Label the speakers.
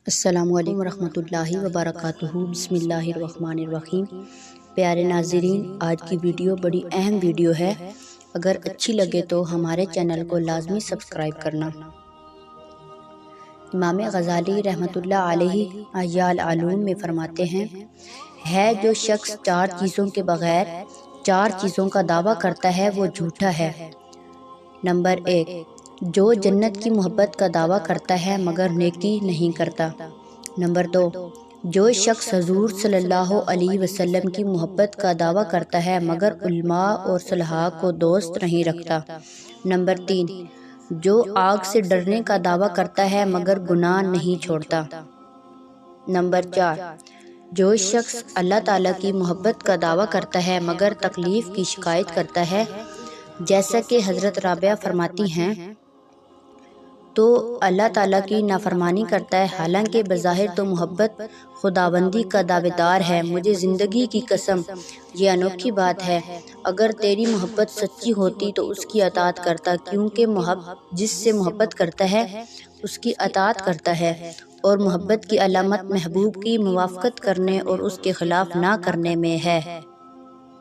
Speaker 1: السلام علیکم ورحمۃ اللہ وبرکاتہ۔ بسم اللہ الرحمن الرحیم۔ پیارے ناظرین، آج کی ویڈیو بڑی اہم ویڈیو ہے، اگر اچھی لگے تو ہمارے چینل کو لازمی سبسکرائب کرنا۔ امام غزالی رحمۃ اللہ علیہ احیاء العلوم میں فرماتے ہیں، ہے جو شخص چار چیزوں کے بغیر چار چیزوں کا دعویٰ کرتا ہے وہ جھوٹا ہے۔ نمبر 1، جو جنت کی محبت کا دعویٰ کرتا ہے مگر نیکی نہیں کرتا۔ نمبر 2، جو شخص حضور صلی اللہ علیہ وسلم کی محبت کا دعویٰ کرتا ہے مگر علماء اور صلحاء کو دوست نہیں رکھتا۔ نمبر 3، جو آگ سے ڈرنے کا دعویٰ کرتا ہے مگر گناہ نہیں چھوڑتا۔ نمبر 4، جو شخص اللہ تعالیٰ کی محبت کا دعویٰ کرتا ہے مگر تکلیف کی شکایت کرتا ہے، جیسا کہ حضرت رابعہ فرماتی ہیں تو اللہ تعالیٰ کی نافرمانی کرتا ہے، حالانکہ بظاہر تو محبت خداوندی کا دعوے دار ہے۔ مجھے زندگی کی قسم، یہ انوکھی بات ہے، اگر تیری محبت سچی ہوتی تو اس کی اطاعت کرتا، کیونکہ جس سے محبت کرتا ہے اس کی اطاعت کرتا ہے، اور محبت کی علامت محبوب کی موافقت کرنے اور اس کے خلاف نہ کرنے میں ہے۔